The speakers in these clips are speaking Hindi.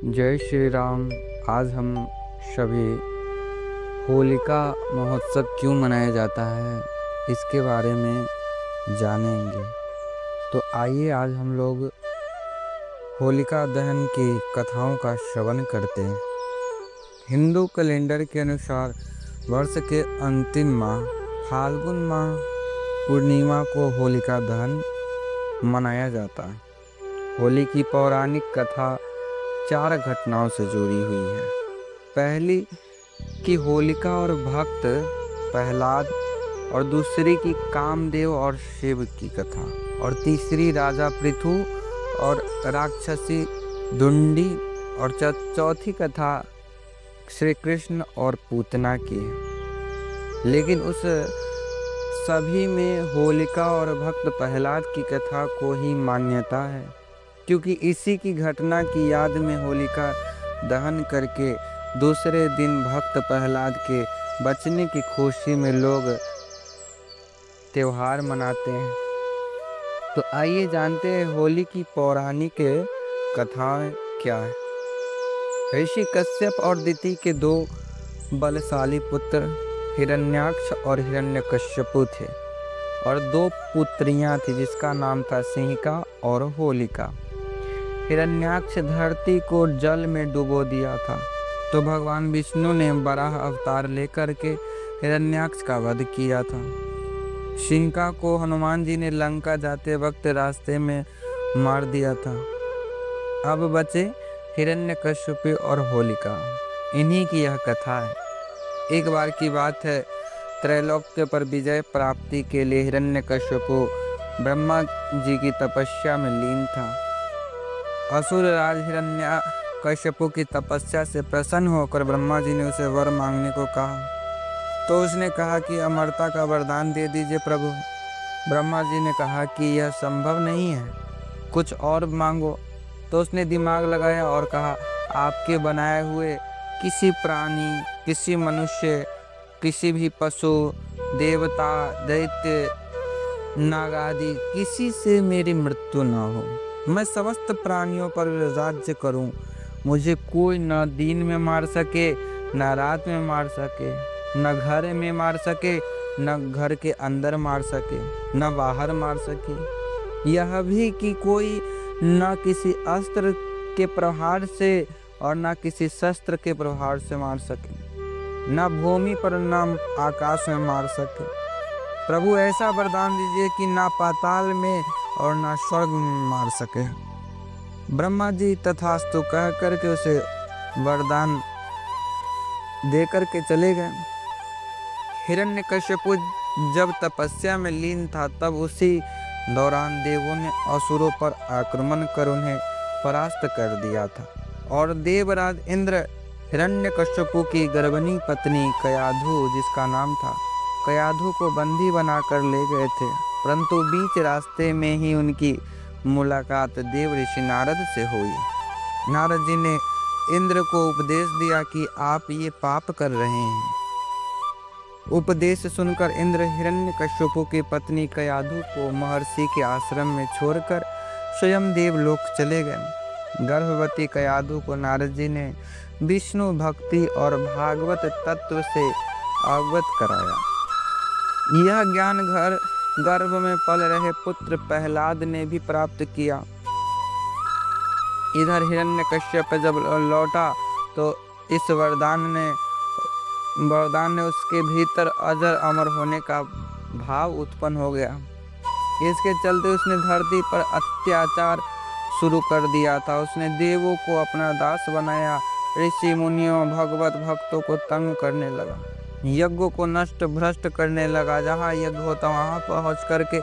जय श्री राम। आज हम सभी होलिका महोत्सव क्यों मनाया जाता है इसके बारे में जानेंगे। तो आइए आज हम लोग होलिका दहन की कथाओं का श्रवण करते हैं। हिंदू कैलेंडर के अनुसार वर्ष के अंतिम माह फाल्गुन माह पूर्णिमा को होलिका दहन मनाया जाता है। होली की पौराणिक कथा 4 घटनाओं से जुड़ी हुई है। पहली की होलिका और भक्त प्रहलाद, और दूसरी की कामदेव और शिव की कथा, और तीसरी राजा पृथु और राक्षसी दुंडी, और चौथी कथा श्री कृष्ण और पूतना की है। लेकिन उस सभी में होलिका और भक्त प्रहलाद की कथा को ही मान्यता है, क्योंकि इसी की घटना की याद में होलिका दहन करके दूसरे दिन भक्त प्रहलाद के बचने की खुशी में लोग त्योहार मनाते हैं। तो आइए जानते हैं होली की पौराणिक कथाएं क्या है। ऋषि कश्यप और दिति के 2 बलशाली पुत्र हिरण्याक्ष और हिरण्यकश्यपु थे, और 2 पुत्रियां थी जिसका नाम था सिंहिका और होलिका। हिरण्याक्ष धरती को जल में डुबो दिया था, तो भगवान विष्णु ने वराह अवतार लेकर के हिरण्याक्ष का वध किया था। सिंहिका को हनुमान जी ने लंका जाते वक्त रास्ते में मार दिया था। अब बचे हिरण्यकश्यप और होलिका। इन्हीं की यह कथा है। एक बार की बात है, त्रैलोक्य पर विजय प्राप्ति के लिए हिरण्यकश्यप ब्रह्मा जी की तपस्या में लीन था। असुर राज हिरण्यकश्यप की तपस्या से प्रसन्न होकर ब्रह्मा जी ने उसे वर मांगने को कहा। तो उसने कहा कि अमरता का वरदान दे दीजिए प्रभु। ब्रह्मा जी ने कहा कि यह संभव नहीं है, कुछ और मांगो। तो उसने दिमाग लगाया और कहा, आपके बनाए हुए किसी प्राणी, किसी मनुष्य, किसी भी पशु, देवता, दैत्य, नाग आदि किसी से मेरी मृत्यु न हो। मैं समस्त प्राणियों पर राज्य करूं। मुझे कोई न दिन में मार सके, न रात में मार सके, न घर में मार सके, न घर के अंदर मार सके, न बाहर मार सके। यह भी कि कोई न किसी अस्त्र के प्रहार से और न किसी शस्त्र के प्रहार से मार सके, न भूमि पर न आकाश में मार सके। प्रभु ऐसा वरदान दीजिए कि ना पाताल में और ना स्वर्ग में मार सके। ब्रह्मा जी तथास्तु कह करके उसे वरदान दे करके चले गए। हिरण्यकश्यप जब तपस्या में लीन था, तब उसी दौरान देवों ने असुरों पर आक्रमण कर उन्हें परास्त कर दिया था, और देवराज इंद्र हिरण्यकश्यप की गर्भणी पत्नी कयाधु, जिसका नाम था, कयाधु को बंदी बनाकर ले गए थे। परंतु बीच रास्ते में ही उनकी मुलाकात देव ऋषि नारद से हुई। नारद जी ने इंद्र को उपदेश दिया कि आप ये पाप कर रहे हैं। उपदेश सुनकर इंद्र हिरण्यकश्यप की पत्नी कयाधु को महर्षि के आश्रम में छोड़कर स्वयं देवलोक चले गए। गर्भवती कयाधु को नारद जी ने विष्णु भक्ति और भागवत तत्व से अवगत कराया। यह ज्ञान गर्भ में पल रहे पुत्र प्रहलाद ने भी प्राप्त किया। इधर हिरण्यकश्यप जब लौटा तो इस वरदान ने उसके भीतर अजर अमर होने का भाव उत्पन्न हो गया। इसके चलते उसने धरती पर अत्याचार शुरू कर दिया था। उसने देवों को अपना दास बनाया, ऋषि मुनियों भगवत भक्तों को तंग करने लगा, यज्ञों को नष्ट भ्रष्ट करने लगा। जहाँ यज्ञ होता वहाँ पहुँच करके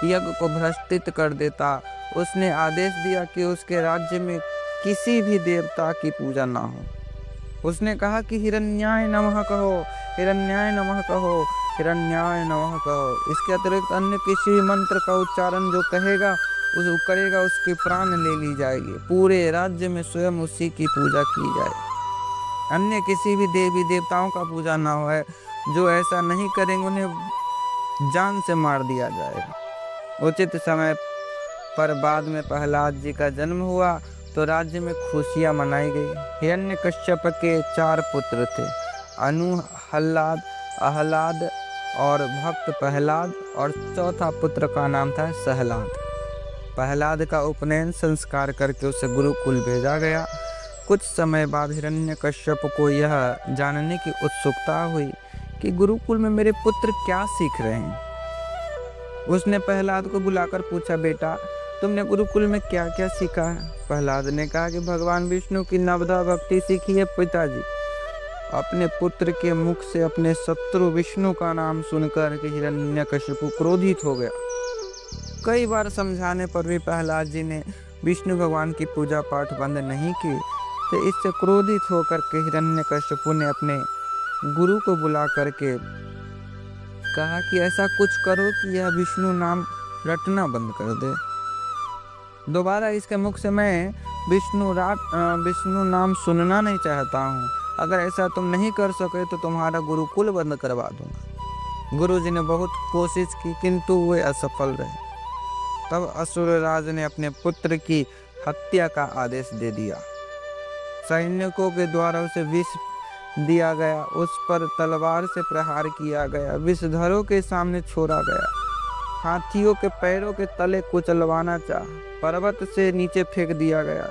यज्ञ को भ्रष्टित कर देता। उसने आदेश दिया कि उसके राज्य में किसी भी देवता की पूजा ना हो। उसने कहा कि हिरण्याय नमः कहो, हिरण्याय नमः कहो, हिरण्याय नमः कहो। इसके अतिरिक्त अन्य किसी मंत्र का उच्चारण जो करेगा उसके प्राण ले ली जाएगी। पूरे राज्य में स्वयं उसी की पूजा की जाए, अन्य किसी भी देवी देवताओं का पूजा ना हो। जो ऐसा नहीं करेंगे उन्हें जान से मार दिया जाएगा। उचित समय पर बाद में प्रहलाद जी का जन्म हुआ तो राज्य में खुशियां मनाई गई। हिरण्यकश्यप के 4 पुत्र थे, अनु, हल्लाद, आहलाद और भक्त प्रहलाद, और चौथा पुत्र का नाम था सहलाद। प्रहलाद का उपनयन संस्कार करके उसे गुरुकुल भेजा गया। कुछ समय बाद हिरण्यकश्यप को यह जानने की उत्सुकता हुई कि गुरुकुल में मेरे पुत्र क्या सीख रहे हैं। उसने प्रहलाद को बुलाकर पूछा, बेटा तुमने गुरुकुल में क्या क्या सीखा है? प्रहलाद ने कहा कि भगवान विष्णु की नवदा भक्ति सीखी है पिताजी। अपने पुत्र के मुख से अपने शत्रु विष्णु का नाम सुनकर के हिरण्यकश्यप क्रोधित हो गया। कई बार समझाने पर भी प्रहलाद जी ने विष्णु भगवान की पूजा पाठ बंद नहीं की, तो इससे क्रोधित होकर के हिरण्यकश्यप ने अपने गुरु को बुला करके कहा कि ऐसा कुछ करो कि यह विष्णु नाम रटना बंद कर दे। दोबारा इसके मुख से मैं विष्णु नाम सुनना नहीं चाहता हूँ। अगर ऐसा तुम नहीं कर सके तो तुम्हारा गुरुकुल बंद करवा दूंगा। गुरुजी ने बहुत कोशिश की किंतु वे असफल रहे। तब असुरराज ने अपने पुत्र की हत्या का आदेश दे दिया। सैनिकों के द्वारा उसे विष दिया गया, उस पर तलवार से प्रहार किया गया, विषधरों के सामने छोड़ा गया, हाथियों के पैरों के तले कुचलवाना चाहा, पर्वत से नीचे फेंक दिया गया,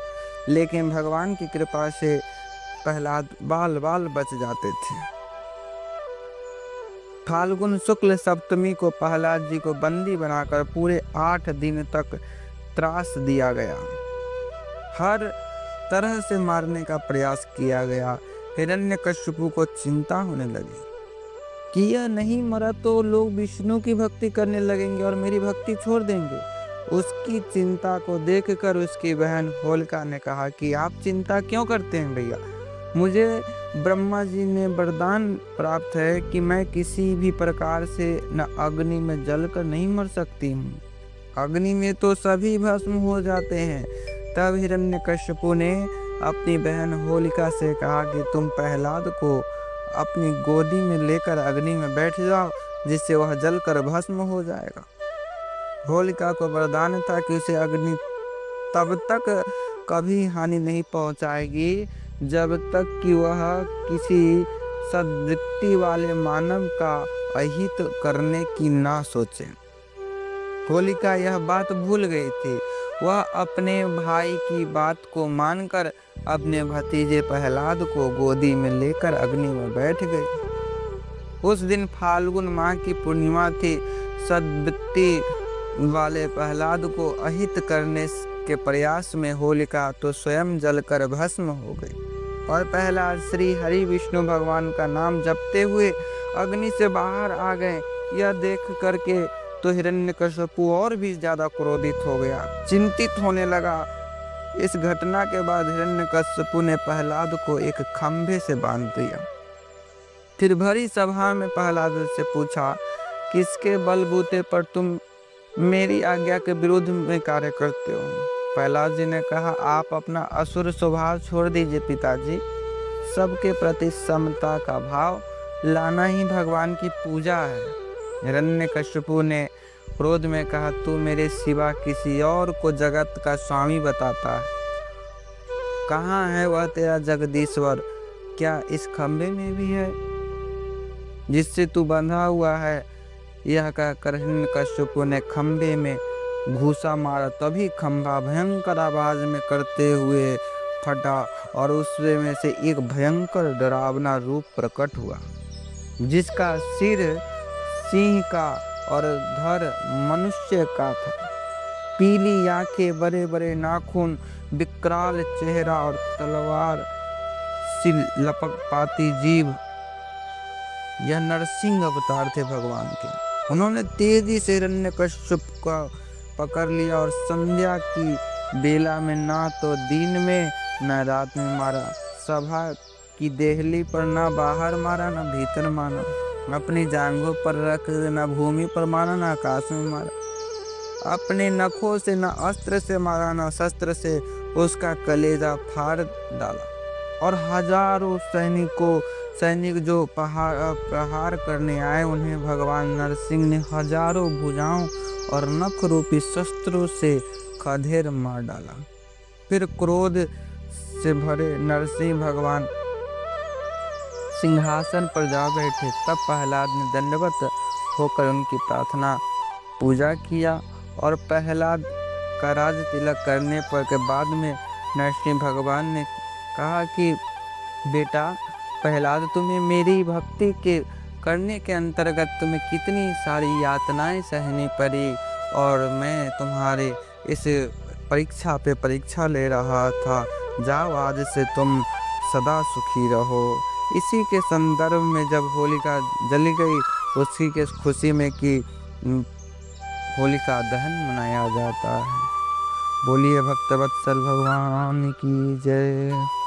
लेकिन भगवान की कृपा से प्रहलाद बाल बाल बच जाते थे। फाल्गुन शुक्ल सप्तमी को प्रहलाद जी को बंदी बनाकर पूरे 8 दिन तक त्रास दिया गया। हर तरह से मारने का प्रयास किया गया। हिरण्यकश्यप को चिंता होने लगी कि यह नहीं मरा तो लोग विष्णु की भक्ति करने लगेंगे और मेरी भक्ति छोड़ देंगे। उसकी चिंता को देखकर उसकी बहन होलिका ने कहा कि आप चिंता क्यों करते हैं भैया, मुझे ब्रह्मा जी ने वरदान प्राप्त है कि मैं किसी भी प्रकार से न अग्नि में जलकर नहीं मर सकती हूँ। अग्नि में तो सभी भस्म हो जाते हैं। तब हिरण्यकश्यप ने अपनी बहन होलिका से कहा कि तुम प्रहलाद को अपनी गोदी में लेकर अग्नि में बैठ जाओ, जिससे वह जलकर भस्म हो जाएगा। होलिका को वरदान था कि उसे अग्नि तब तक कभी हानि नहीं पहुंचाएगी जब तक कि वह किसी सद्वृत्ति वाले मानव का अहित करने की ना सोचे। होलिका यह बात भूल गई थी। वह अपने भाई की बात को मानकर अपने भतीजे प्रहलाद को गोदी में लेकर अग्नि में बैठ गई। उस दिन फाल्गुन माह की पूर्णिमा थी। सद्वृत्ति वाले प्रहलाद को अहित करने के प्रयास में होलिका तो स्वयं जलकर भस्म हो गई और प्रहलाद श्री हरि विष्णु भगवान का नाम जपते हुए अग्नि से बाहर आ गए। यह देख करके तो हिरण्यकश्यप और भी ज्यादा क्रोधित हो गया, चिंतित होने लगा। इस घटना के बाद हिरण्यकश्यप ने प्रहलाद को एक खंभे से बांध दिया। फिर भरी सभा में प्रहलाद से पूछा, किसके बलबूते पर तुम मेरी आज्ञा के विरुद्ध में कार्य करते हो? प्रहलाद जी ने कहा, आप अपना असुर स्वभाव छोड़ दीजिए पिताजी। सबके प्रति समता का भाव लाना ही भगवान की पूजा है। हिरण्यकश्यप ने क्रोध में कहा, तू मेरे सिवा किसी और को जगत का स्वामी बताता है। कहाँ है वह तेरा जगदीश्वर? क्या इस खंभे में भी है जिससे तू बंधा हुआ है? यह कहकर हिरण्यकश्यप ने खंभे में घूसा मारा। तभी खंभा भयंकर आवाज में करते हुए फटा और उसमें से एक भयंकर डरावना रूप प्रकट हुआ, जिसका सिर सिंह का और धड़ मनुष्य का था। पीली आंखें, बड़े बड़े नाखून, विकराल चेहरा और तलवार सी लपकपाती जीभ। यह नरसिंह अवतार थे भगवान के। उन्होंने तेजी से हिरण्यकश्यप को पकड़ लिया और संध्या की बेला में ना तो दिन में न रात में मारा। सभा की देहली पर ना बाहर मारा न भीतर मारा। अपनी जांघों पर रख न भूमि पर मारा न आकाश में मारा। अपने नखों से न अस्त्र से मारा न शस्त्र से उसका कलेजा फाड़ डाला। और हजारों सैनिक जो प्रहार करने आए, उन्हें भगवान नरसिंह ने हजारों भुजाओं और नख रूपी शस्त्रों से खदेड़ मार डाला। फिर क्रोध से भरे नरसिंह भगवान सिंहासन पर जा बैठे। तब प्रहलाद ने दंडवत होकर उनकी प्रार्थना पूजा किया और प्रहलाद का राज तिलक करने पर के बाद में नरसिंह भगवान ने कहा कि बेटा प्रहलाद, तुम्हें मेरी भक्ति के करने के अंतर्गत तुम्हें कितनी सारी यातनाएं सहनी पड़ी और मैं तुम्हारे इस परीक्षा पे परीक्षा ले रहा था। जाओ, आज से तुम सदा सुखी रहो। इसी के संदर्भ में जब होलिका जली गई, उसी के खुशी में कि होलिका दहन मनाया जाता है। बोलिए भक्तवत्सल भगवान की जय।